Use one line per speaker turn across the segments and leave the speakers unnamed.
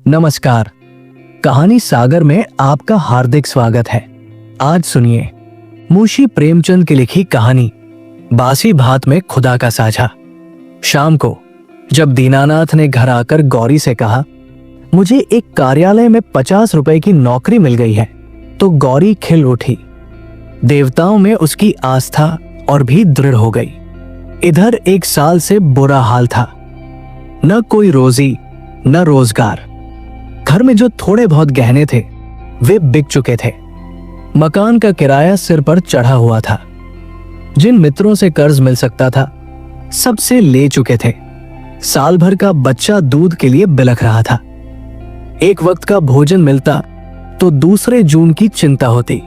नमस्कार। कहानी सागर में आपका हार्दिक स्वागत है। आज सुनिए मुंशी प्रेमचंद की लिखी कहानी बासी भात में खुदा का साझा। शाम को जब दीनानाथ ने घर आकर गौरी से कहा, मुझे एक कार्यालय में 50 रुपए की नौकरी मिल गई है, तो गौरी खिल उठी। देवताओं में उसकी आस्था और भी दृढ़ हो गई। इधर 1 साल से बुरा हाल था, न कोई रोजी न रोजगार। घर में जो थोड़े बहुत गहने थे वे बिक चुके थे। मकान का किराया सिर पर चढ़ा हुआ था। जिन मित्रों से कर्ज मिल सकता था सबसे ले चुके थे। साल भर का बच्चा दूध के लिए बिलख रहा था। एक वक्त का भोजन मिलता तो दूसरे जून की चिंता होती।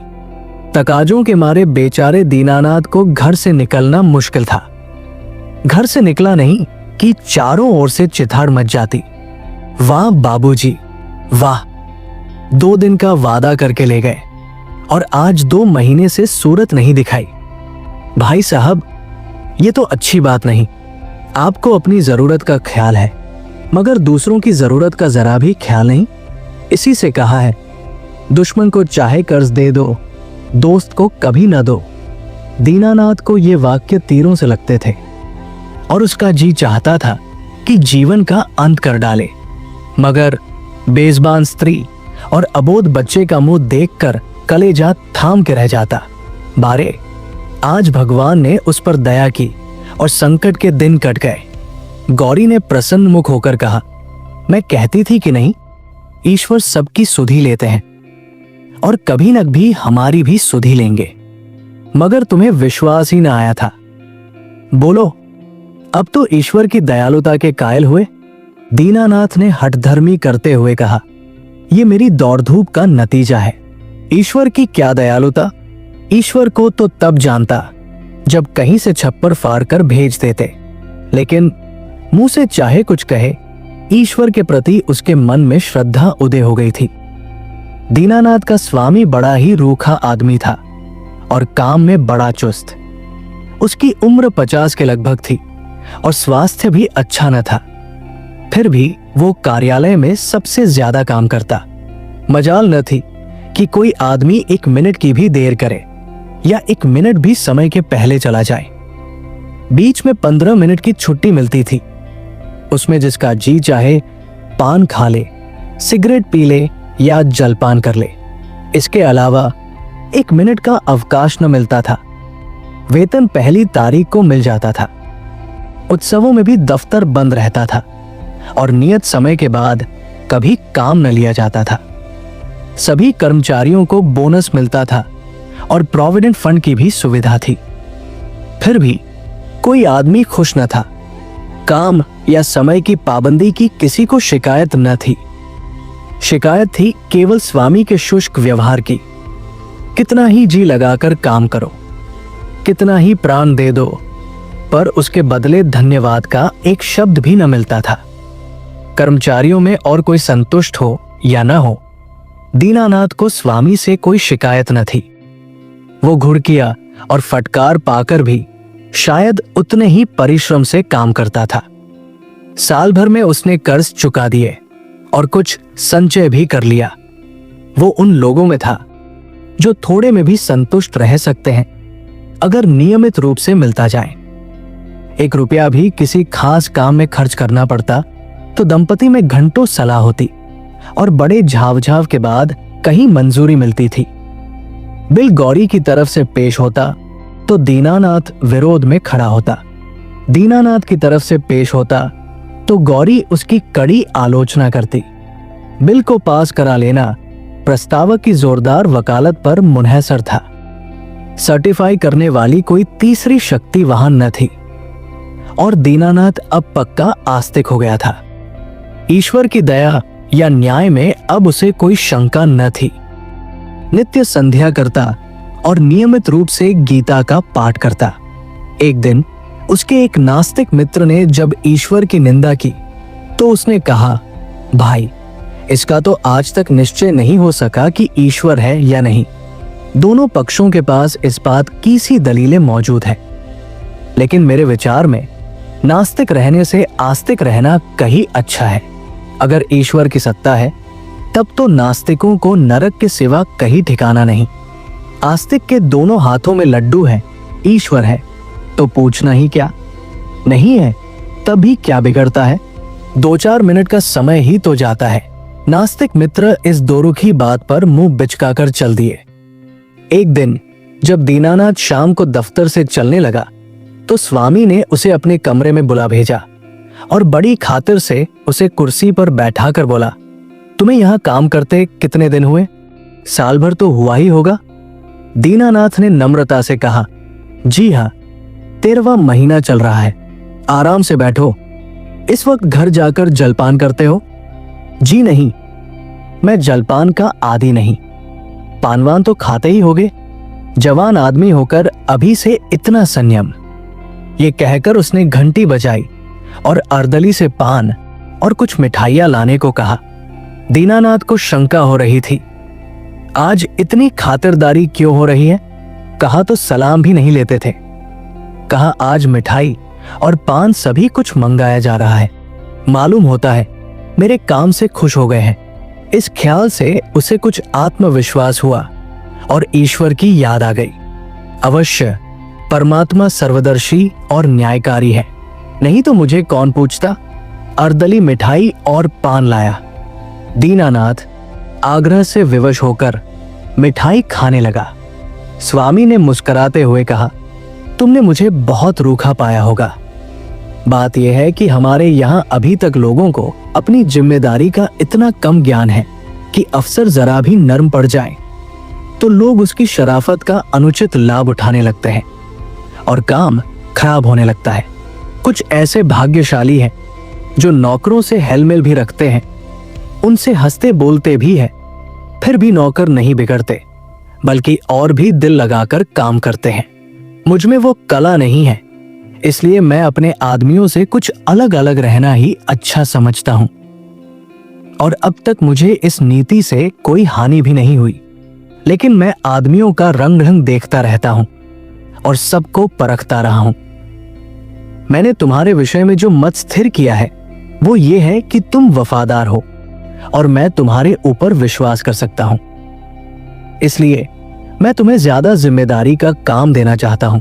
तकाजों के मारे बेचारे दीनानाथ को घर से निकलना मुश्किल था। घर से निकला नहीं कि चारों ओर से चिथाड़ मच जाती। वाह बाबूजी वाह, 2 दिन का वादा करके ले गए और आज 2 महीने से सूरत नहीं दिखाई। भाई साहब, ये तो अच्छी बात नहीं। आपको अपनी जरूरत का ख्याल है, मगर दूसरों की जरूरत का जरा भी ख्याल नहीं। इसी से कहा है, दुश्मन को चाहे कर्ज दे दो, दोस्त को कभी न दो। दीनानाथ को ये वाक्य तीरों से लगते थे और उसका जी चाहता था कि जीवन का अंत कर डाले, मगर बेज़बान स्त्री और अबोध बच्चे का मुंह देखकर कलेजा थाम के रह जाता। बारे, आज भगवान ने उस पर दया की और संकट के दिन कट गए। गौरी ने प्रसन्न मुख होकर कहा, मैं कहती थी कि नहीं, ईश्वर सबकी सुधि लेते हैं और कभी न कभी हमारी भी सुधि लेंगे, मगर तुम्हें विश्वास ही न आया था। बोलो, अब तो ईश्वर की दयालुता के कायल हुए? दीनानाथ ने हठधर्मी करते हुए कहा, यह मेरी दौड़ धूप का नतीजा है। ईश्वर की क्या दयालुता? ईश्वर को तो तब जानता जब कहीं से छप्पर फाड़ कर भेज देते, लेकिन मुंह से चाहे कुछ कहे, ईश्वर के प्रति उसके मन में श्रद्धा उदय हो गई थी। दीनानाथ का स्वामी बड़ा ही रूखा आदमी था और काम में बड़ा चुस्त। उसकी उम्र 50 के लगभग थी और स्वास्थ्य भी अच्छा न था। फिर भी वो कार्यालय में सबसे ज्यादा काम करता। मजाल न थी कि कोई आदमी 1 मिनट की भी देर करे या 1 मिनट भी समय के पहले चला जाए। बीच में 15 मिनट की छुट्टी मिलती थी। उसमें जिसका जी चाहे पान खा ले, सिगरेट पी ले या जलपान कर ले। इसके अलावा 1 मिनट का अवकाश न मिलता था। वेतन पहली तारीख को मिल जाता था। उत्सवों में भी दफ्तर बंद रहता था और नियत समय के बाद कभी काम न लिया जाता था। सभी कर्मचारियों को बोनस मिलता था और प्रोविडेंट फंड की भी सुविधा थी। फिर भी कोई आदमी खुश न था। काम या समय की पाबंदी की किसी को शिकायत न थी। शिकायत थी केवल स्वामी के शुष्क व्यवहार की। कितना ही जी लगाकर काम करो, कितना ही प्राण दे दो, पर उसके बदले धन्यवाद का एक शब्द भी न मिलता था। कर्मचारियों में और कोई संतुष्ट हो या न हो, दीनानाथ को स्वामी से कोई शिकायत न थी। वो घुड़किया और फटकार पाकर भी शायद उतने ही परिश्रम से काम करता था। साल भर में उसने कर्ज चुका दिए और कुछ संचय भी कर लिया। वो उन लोगों में था जो थोड़े में भी संतुष्ट रह सकते हैं अगर नियमित रूप से मिलता जाए। 1 रुपया भी किसी खास काम में खर्च करना पड़ता तो दंपति में घंटों सलाह होती और बड़े झाव के बाद कहीं मंजूरी मिलती थी। बिल गौरी की तरफ से पेश होता तो दीनानाथ विरोध में खड़ा होता। दीनानाथ की तरफ से पेश होता तो गौरी उसकी कड़ी आलोचना करती। बिल को पास करा लेना प्रस्तावक की जोरदार वकालत पर मुनहसर था। सर्टिफाई करने वाली कोई तीसरी शक्ति वहां न थी और दीनानाथ अब पक्का आस्तिक हो गया था। ईश्वर की दया या न्याय में अब उसे कोई शंका न थी। नित्य संध्या करता और नियमित रूप से गीता का पाठ करता। एक दिन उसके एक नास्तिक मित्र ने जब ईश्वर की निंदा की तो उसने कहा, भाई, इसका तो आज तक निश्चय नहीं हो सका कि ईश्वर है या नहीं। दोनों पक्षों के पास इस बात की सी दलीलें मौजूद हैं, लेकिन मेरे विचार में नास्तिक रहने से आस्तिक रहना कहीं अच्छा है। अगर ईश्वर की सत्ता है तब तो नास्तिकों को नरक के सिवा कहीं ठिकाना नहीं। आस्तिक के दोनों हाथों में लड्डू है, ईश्वर है, तो पूछना ही क्या। नहीं है तभी क्या बिगड़ता है, 2-4 मिनट का समय ही तो जाता है। नास्तिक मित्र इस दोरुखी बात पर मुंह बिचकाकर चल दिए। एक दिन जब दीनानाथ शाम को दफ्तर से चलने लगा तो स्वामी ने उसे अपने कमरे में बुला भेजा और बड़ी खातिर से उसे कुर्सी पर बैठाकर बोला, तुम्हें यहां काम करते कितने दिन हुए? साल भर तो हुआ ही होगा। दीनानाथ ने नम्रता से कहा, जी हाँ, 13वां महीना चल रहा है। आराम से बैठो। इस वक्त घर जाकर जलपान करते हो? जी नहीं, मैं जलपान का आदी नहीं। पानवान तो खाते ही होगे। जवान आदमी होकर अभी से इतना संयम। ये कहकर उसने घंटी बजाई और अर्दली से पान और कुछ मिठाइयां लाने को कहा। दीनानाथ को शंका हो रही थी, आज इतनी खातिरदारी क्यों हो रही है? कहा तो सलाम भी नहीं लेते थे। कहा आज मिठाई और पान सभी कुछ मंगाया जा रहा है। मालूम होता है मेरे काम से खुश हो गए हैं। इस ख्याल से उसे कुछ आत्मविश्वास हुआ और ईश्वर की याद आ गई। अवश्य परमात्मा सर्वदर्शी और न्यायकारी है, नहीं तो मुझे कौन पूछता। अर्दली मिठाई और पान लाया। दीनानाथ आग्रह से विवश होकर मिठाई खाने लगा। स्वामी ने मुस्कुराते हुए कहा, तुमने मुझे बहुत रूखा पाया होगा। बात यह है कि हमारे यहाँ अभी तक लोगों को अपनी जिम्मेदारी का इतना कम ज्ञान है कि अफसर जरा भी नर्म पड़ जाए तो लोग उसकी शराफत का अनुचित लाभ उठाने लगते हैं और काम खराब होने लगता है। कुछ ऐसे भाग्यशाली हैं जो नौकरों से हेलमेल भी रखते हैं, उनसे हंसते बोलते भी हैं, फिर भी नौकर नहीं बिगड़ते बल्कि और भी दिल लगाकर काम करते हैं। मुझ में वो कला नहीं है, इसलिए मैं अपने आदमियों से कुछ अलग अलग रहना ही अच्छा समझता हूं और अब तक मुझे इस नीति से कोई हानि भी नहीं हुई। लेकिन मैं आदमियों का रंग ढंग देखता रहता हूं और सबको परखता रहा हूं। मैंने तुम्हारे विषय में जो मत स्थिर किया है वो ये है कि तुम वफादार हो और मैं तुम्हारे ऊपर विश्वास कर सकता हूं। इसलिए मैं तुम्हें ज्यादा जिम्मेदारी का काम देना चाहता हूं,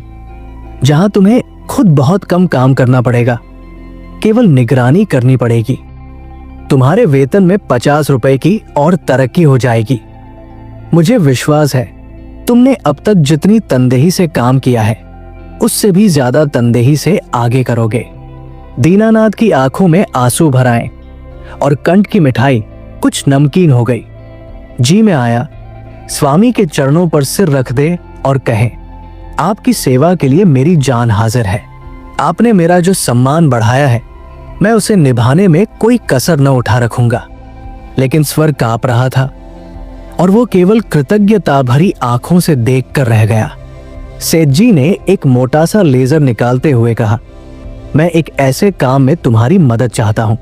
जहां तुम्हें खुद बहुत कम काम करना पड़ेगा, केवल निगरानी करनी पड़ेगी। तुम्हारे वेतन में 50 रुपए की और तरक्की हो जाएगी। मुझे विश्वास है तुमने अब तक जितनी तनदेही से काम किया है उससे भी ज्यादा तनदेही से आगे करोगे। दीनानाथ की आंखों में आंसू भर आए और कंठ की मिठाई कुछ नमकीन हो गई। जी में आया स्वामी के चरणों पर सिर रख दे और कहे, आपकी सेवा के लिए मेरी जान हाजिर है। आपने मेरा जो सम्मान बढ़ाया है मैं उसे निभाने में कोई कसर न उठा रखूंगा। लेकिन स्वर कांप रहा था और वो केवल कृतज्ञता भरी आंखों से देखकर रह गया। सेठ जी ने एक मोटा सा लेजर निकालते हुए कहा, मैं एक ऐसे काम में तुम्हारी मदद चाहता हूं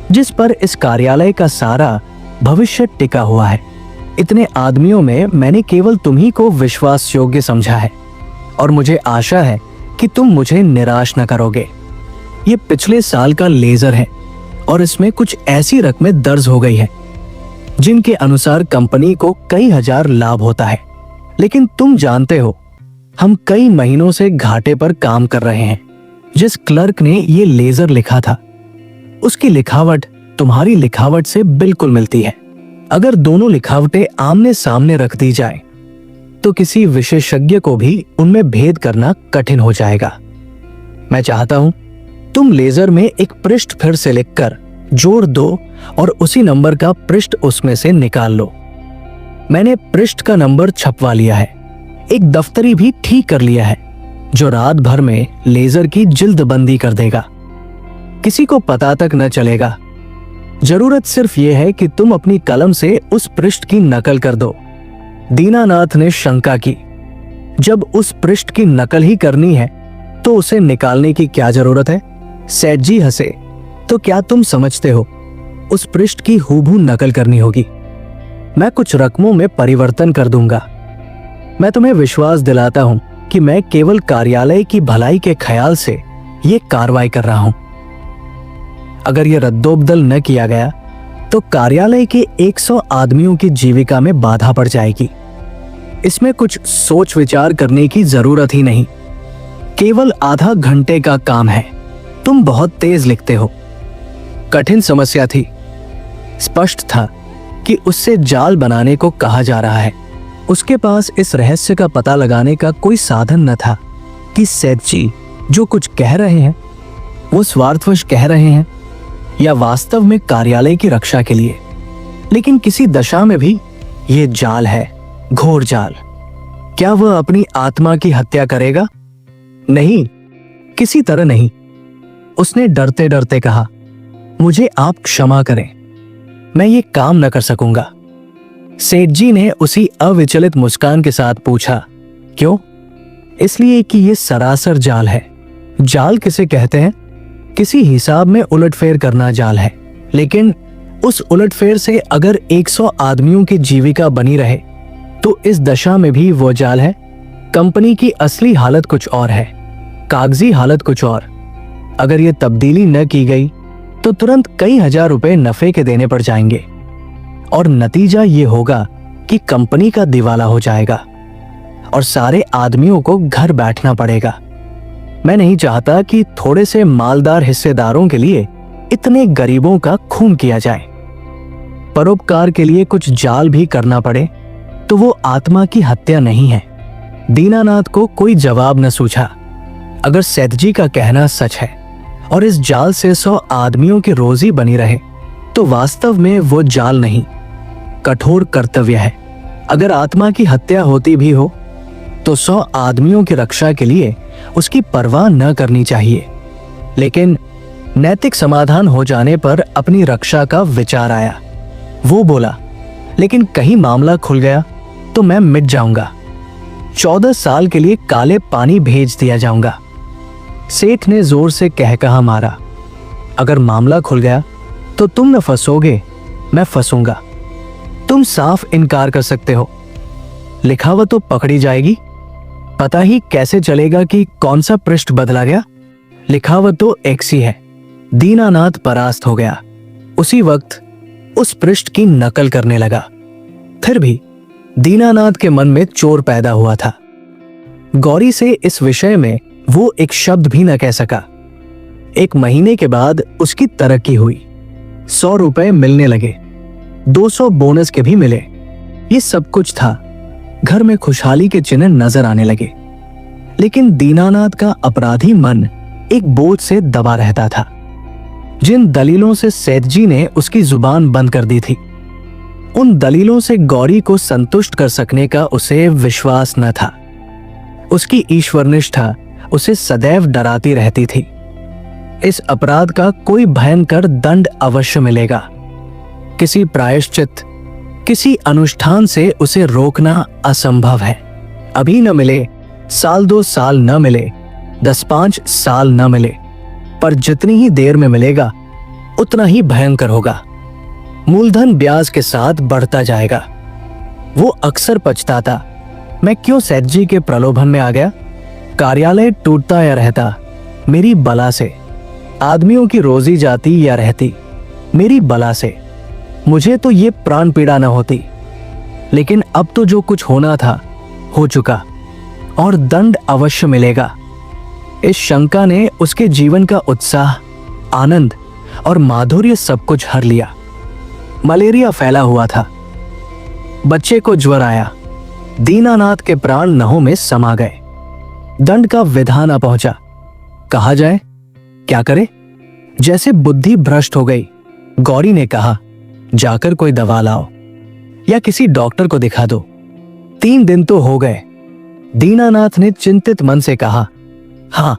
जिस पर इस कार्यालय का सारा भविष्य टिका हुआ है। इतने आदमियों में मैंने केवल तुम्ही को विश्वास योग्य समझा है और मुझे आशा है कि तुम मुझे निराश न करोगे। ये पिछले साल का लेजर है और इसमें कुछ ऐसी रकमें दर्ज हो गई है जिनके अनुसार कंपनी को कई हजार लाभ होता है। लेकिन तुम जानते हो हम कई महीनों से घाटे पर काम कर रहे हैं। जिस क्लर्क ने ये लेजर लिखा था उसकी लिखावट तुम्हारी लिखावट से बिल्कुल मिलती है। अगर दोनों लिखावटें आमने सामने रख दी जाए तो किसी विशेषज्ञ को भी उनमें भेद करना कठिन हो जाएगा। मैं चाहता हूं तुम लेजर में एक पृष्ठ फिर से लिखकर जोड़ दो और उसी नंबर का पृष्ठ उसमें से निकाल लो। मैंने पृष्ठ का नंबर छपवा लिया है, एक दफ्तरी भी ठीक कर लिया है जो रात भर में लेजर की जिल्दबंदी कर देगा। किसी को पता तक न चलेगा। जरूरत सिर्फ यह है कि तुम अपनी कलम से उस पृष्ठ की नकल कर दो। दीनानाथ ने शंका की, जब उस पृष्ठ की नकल ही करनी है तो उसे निकालने की क्या जरूरत है? सेठ जी हंसे, तो क्या तुम समझते हो उस पृष्ठ की हूबहू नकल करनी होगी? मैं कुछ रकमों में परिवर्तन कर दूंगा। मैं तुम्हें विश्वास दिलाता हूं कि मैं केवल कार्यालय की भलाई के ख्याल से ये कार्रवाई कर रहा हूं। अगर ये रद्दोबदल न किया गया तो कार्यालय के 100 आदमियों की जीविका में बाधा पड़ जाएगी। इसमें कुछ सोच विचार करने की जरूरत ही नहीं, केवल आधा घंटे का काम है। तुम बहुत तेज लिखते हो। कठिन समस्या थी। स्पष्ट था कि उससे जाल बनाने को कहा जा रहा है। उसके पास इस रहस्य का पता लगाने का कोई साधन न था कि सेठजी जो कुछ कह रहे हैं वो स्वार्थवश कह रहे हैं या वास्तव में कार्यालय की रक्षा के लिए। लेकिन किसी दशा में भी ये जाल है, घोर जाल। क्या वह अपनी आत्मा की हत्या करेगा? नहीं, किसी तरह नहीं। उसने डरते डरते कहा, मुझे आप क्षमा करें, मैं ये काम न कर सकूंगा। सेठ जी ने उसी अविचलित मुस्कान के साथ पूछा, क्यों? इसलिए कि ये सरासर जाल है। जाल किसे कहते हैं? किसी हिसाब में उलटफेर करना जाल है। लेकिन उस उलटफेर से अगर 100 आदमियों की जीविका बनी रहे तो इस दशा में भी वो जाल है। कंपनी की असली हालत कुछ और है, कागजी हालत कुछ और। अगर ये तब्दीली न की गई तो तुरंत कई हजार रुपए नफे के देने पड़ जाएंगे और नतीजा ये होगा कि कंपनी का दिवाला हो जाएगा और सारे आदमियों को घर बैठना पड़ेगा। मैं नहीं चाहता कि थोड़े से मालदार हिस्सेदारों के लिए इतने गरीबों का खून किया जाए। परोपकार के लिए कुछ जाल भी करना पड़े तो वो आत्मा की हत्या नहीं है। दीनानाथ को कोई जवाब न सूझा। अगर सेठजी का कहना सच है और इस जाल से 100 आदमियों की रोजी बनी रहे तो वास्तव में वो जाल नहीं, कठोर कर्तव्य है। अगर आत्मा की हत्या होती भी हो तो 100 आदमियों की रक्षा के लिए उसकी परवाह न करनी चाहिए। लेकिन नैतिक समाधान हो जाने पर अपनी रक्षा का विचार आया। वो बोला, लेकिन कहीं मामला खुल गया तो मैं मिट जाऊंगा। 14 साल के लिए काले पानी भेज दिया जाऊंगा। सेठ ने जोर से कहकहा मारा, अगर मामला खुल गया तो तुम न फंसोगे, मैं फंसूंगा। तुम साफ इनकार कर सकते हो, लिखावट तो पकड़ी जाएगी। पता ही कैसे चलेगा कि कौन सा पृष्ठ बदला गया? लिखावट तो एक्स ही है। दीनानाथ परास्त हो गया। उसी वक्त उस पृष्ठ की नकल करने लगा। फिर भी दीनानाथ के मन में चोर पैदा हुआ था। गौरी से इस विषय में वो एक शब्द भी न कह सका। 1 महीने के बाद उसकी तरक्की हुई। 100 रुपए मिलने लगे, 200 बोनस के भी मिले। ये सब कुछ था। घर में खुशहाली के चिन्ह नजर आने लगे। लेकिन दीनानाथ का अपराधी मन एक बोझ से दबा रहता था। जिन दलीलों से सेठजी ने उसकी जुबान बंद कर दी थी, उन दलीलों से गौरी को संतुष्ट कर सकने का उसे विश्वास न था। उसकी ईश्वरनिष्ठा उसे सदैव डराती रहती थी। इस अपराध का कोई भयंकर दंड अवश्य मिलेगा। किसी प्रायश्चित, किसी अनुष्ठान से उसे रोकना असंभव है। अभी न मिले, 1-2 साल न मिले, 10-5 साल न मिले, पर जितनी ही देर में मिलेगा उतना ही भयंकर होगा। मूलधन ब्याज के साथ बढ़ता जाएगा। वो अक्सर पछताता, मैं क्यों सेठजी के प्रलोभन में आ गया। कार्यालय टूटता या रहता मेरी बला से, आदमियों की रोजी जाती या रहती मेरी बला से। मुझे तो ये प्राण पीड़ा न होती। लेकिन अब तो जो कुछ होना था हो चुका और दंड अवश्य मिलेगा। इस शंका ने उसके जीवन का उत्साह, आनंद और माधुर्य सब कुछ हर लिया। मलेरिया फैला हुआ था। बच्चे को ज्वर आया। दीनानाथ के प्राण नहों में समा गए। दंड का विधान आ पहुंचा। कहा जाए, क्या करे? जैसे बुद्धि भ्रष्ट हो गई। गौरी ने कहा, जाकर कोई दवा लाओ या किसी डॉक्टर को दिखा दो। 3 दिन तो हो गए। दीनानाथ ने चिंतित मन से कहा, हाँ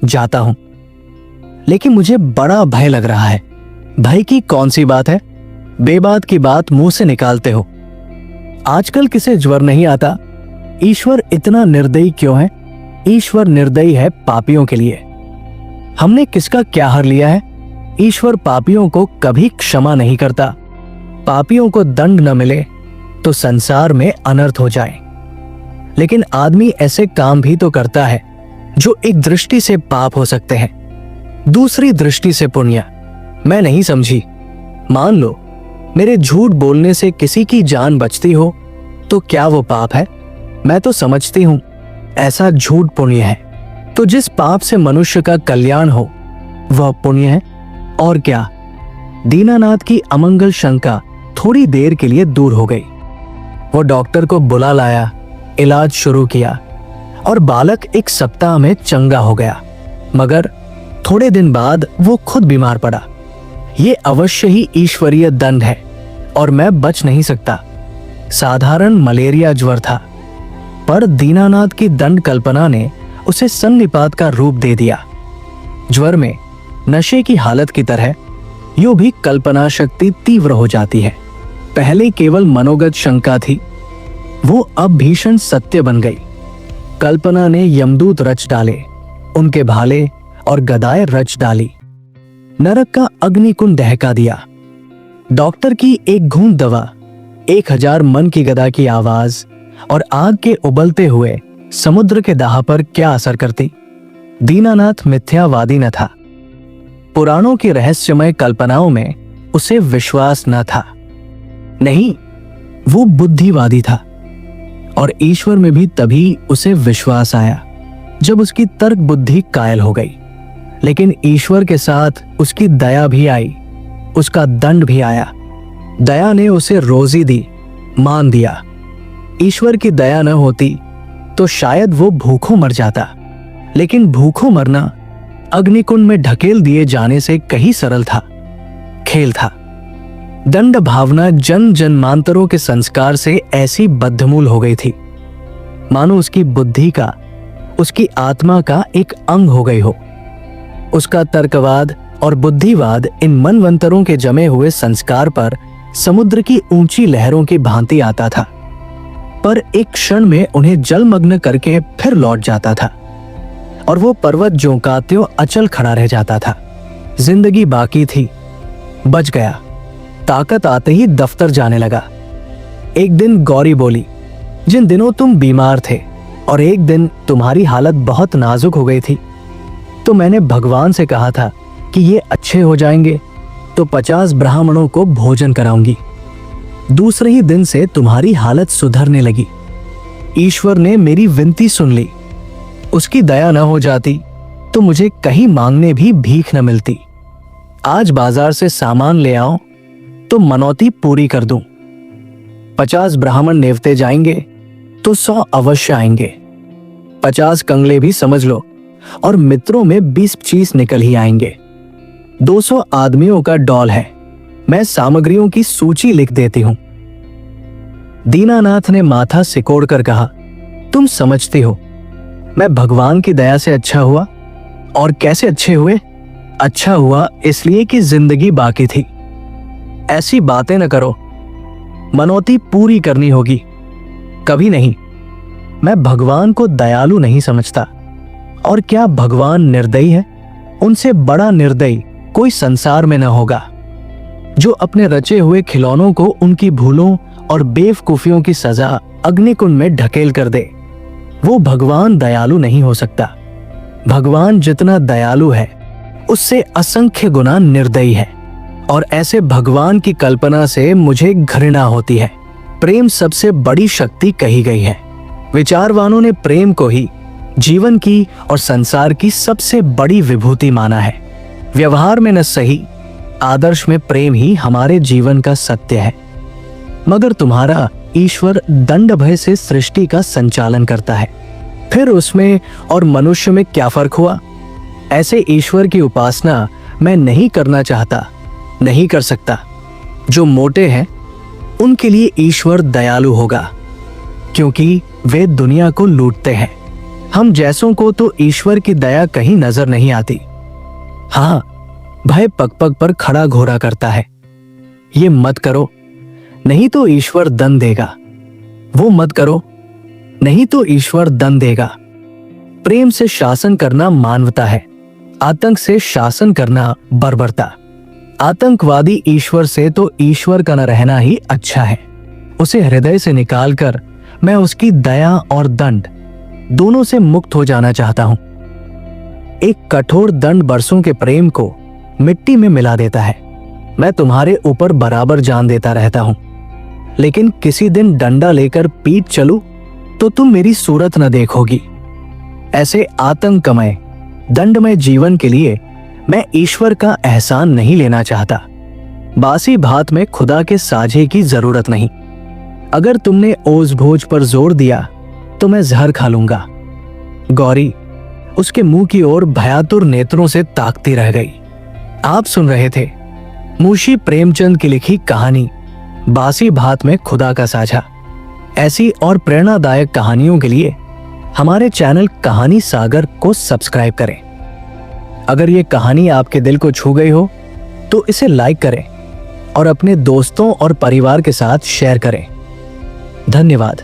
जाता हूं, लेकिन मुझे बड़ा भय लग रहा है। भय की कौन सी बात है? बेबात की बात मुंह से निकालते हो। आजकल किसे ज्वर नहीं आता? ईश्वर इतना निर्दयी क्यों है? ईश्वर निर्दयी है पापियों के लिए। हमने किसका क्या हर लिया है? ईश्वर पापियों को कभी क्षमा नहीं करता। पापियों को दंड न मिले तो संसार में अनर्थ हो जाए। लेकिन आदमी ऐसे काम भी तो करता है जो एक दृष्टि से पाप हो सकते हैं, दूसरी दृष्टि से पुण्य। मैं नहीं समझी। मान लो मेरे झूठ बोलने से किसी की जान बचती हो तो क्या वो पाप है? मैं तो समझती हूं ऐसा झूठ पुण्य है। तो जिस पाप से मनुष्य का कल्याण हो वह पुण्य है और क्या। दीनानाथ की अमंगल शंका थोड़ी देर के लिए दूर हो गई। वो डॉक्टर को बुला लाया, इलाज शुरू किया और बालक 1 सप्ताह में चंगा हो गया। मगर थोड़े दिन बाद वो खुद बीमार पड़ा। ये अवश्य ही ईश्वरीय दंड है और मैं बच नहीं सकता। साधारण मलेरिया ज्वर था, पर दीनानाथ की दंड कल्पना ने उसे सन्निपात का रूप दे दिया। ज्वर में नशे की हालत की तरह यूं भी कल्पना शक्ति तीव्र हो जाती है। पहले केवल मनोगत शंका थी, वो अब भीषण सत्य बन गई। कल्पना ने यमदूत रच डाले, उनके भाले और गदाएं रच डाली, नरक का अग्निकुंड दहका दिया। डॉक्टर की एक घूंट दवा, 1000 मन की गदा की आवाज और आग के उबलते हुए समुद्र के दाह पर क्या असर करती? दीनानाथ मिथ्यावादी न था। पुराणों की रहस्यमय कल्पनाओं में उसे विश्वास न था। नहीं, वो बुद्धिवादी था और ईश्वर में भी तभी उसे विश्वास आया जब उसकी तर्क बुद्धि कायल हो गई। लेकिन ईश्वर के साथ उसकी दया भी आई, उसका दंड भी आया। दया ने उसे रोजी दी, मान दिया। ईश्वर की दया न होती तो शायद वो भूखों मर जाता। लेकिन भूखों मरना अग्निकुंड में ढकेल दिए जाने से कहीं सरल था, खेल था। दंड भावना जन जन्मांतरों के संस्कार से ऐसी बद्धमूल हो गई थी मानो उसकी बुद्धि का, उसकी आत्मा का एक अंग हो गई हो। उसका तर्कवाद और बुद्धिवाद इन मनवंतरों के जमे हुए संस्कार पर समुद्र की ऊंची लहरों की भांति आता था, पर एक क्षण में उन्हें जलमग्न करके फिर लौट जाता था और वो पर्वत ज्यों का त्यों अचल खड़ा रह जाता था। जिंदगी बाकी थी, बच गया। ताकत आते ही दफ्तर जाने लगा। एक दिन गौरी बोली, जिन दिनों तुम बीमार थे और एक दिन तुम्हारी हालत बहुत नाजुक हो गई थी, तो मैंने भगवान से कहा था कि ये अच्छे हो जाएंगे तो 50 ब्राह्मणों को भोजन कराऊंगी। दूसरे ही दिन से तुम्हारी हालत सुधरने लगी। ईश्वर ने मेरी विनती सुन ली। उसकी दया न हो जाती तो मुझे कहीं मांगने भी भीख न मिलती। आज बाजार से सामान ले आओ तो मनौती पूरी कर दूं। 50 ब्राह्मण नेवते जाएंगे तो 100 अवश्य आएंगे। 50 कंगले भी समझ लो और मित्रों में 20-25 निकल ही आएंगे। 200 आदमियों का डॉल है। मैं सामग्रियों की सूची लिख देती हूं। दीनानाथ ने माथा सिकोड़कर कहा, तुम समझती हो मैं भगवान की दया से अच्छा हुआ? और कैसे अच्छे हुए? अच्छा हुआ इसलिए कि जिंदगी बाकी थी। ऐसी बातें न करो, मनौती पूरी करनी होगी। कभी नहीं। मैं भगवान को दयालु नहीं समझता। और क्या भगवान निर्दयी है? उनसे बड़ा निर्दयी कोई संसार में न होगा, जो अपने रचे हुए खिलौनों को उनकी भूलों और बेवकूफियों की सजा अग्निकुंड में ढकेल कर दे। वो भगवान दयालु नहीं हो सकता। भगवान जितना दयालु है उससे असंख्य गुना निर्दयी है। और ऐसे भगवान की कल्पना से मुझे घृणा होती है। प्रेम सबसे बड़ी शक्ति कही गई है। विचारवानों ने प्रेम को ही जीवन की और संसार की सबसे बड़ी विभूति माना है। व्यवहार में न सही, आदर्श में प्रेम ही हमारे जीवन का सत्य है। मगर तुम्हारा ईश्वर दंड भय से सृष्टि का संचालन करता है, फिर उसमें और मनुष्य में क्या फर्क हुआ? ऐसे ईश्वर की उपासना मैं नहीं करना चाहता, नहीं कर सकता। जो मोटे हैं उनके लिए ईश्वर दयालु होगा, क्योंकि वे दुनिया को लूटते हैं। हम जैसों को तो ईश्वर की दया कहीं नजर नहीं आती। हाँ, भय पग पग पर खड़ा घोरा करता है। ये मत करो, नहीं तो ईश्वर दंड देगा। वो मत करो, नहीं तो ईश्वर दंड देगा। प्रेम से शासन करना मानवता है, आतंक से शासन करना बर्बरता। आतंकवादी ईश्वर से तो ईश्वर का न रहना ही अच्छा है। उसे हृदय से निकालकर मैं उसकी दया और दंड दोनों से मुक्त हो जाना चाहता हूं। एक कठोर दंड बरसों के प्रेम को मिट्टी में मिला देता है। मैं तुम्हारे ऊपर बराबर जान देता रहता हूं, लेकिन किसी दिन डंडा लेकर पीट चलूं तो तुम मेरी सूरत न देखोगी। ऐसे आतंकमय दंडमय जीवन के लिए मैं ईश्वर का एहसान नहीं लेना चाहता। बासी भात में खुदा के साझे की जरूरत नहीं। अगर तुमने ओझ भोज पर जोर दिया तो मैं जहर खा लूंगा। गौरी उसके मुंह की ओर भयातुर नेत्रों से ताकती रह गई। आप सुन रहे थे मुंशी प्रेमचंद की लिखी कहानी बासी भात में खुदा का साझा। ऐसी और प्रेरणादायक कहानियों के लिए हमारे चैनल कहानी सागर को सब्सक्राइब करें। अगर ये कहानी आपके दिल को छू गई हो तो इसे लाइक करें और अपने दोस्तों और परिवार के साथ शेयर करें। धन्यवाद।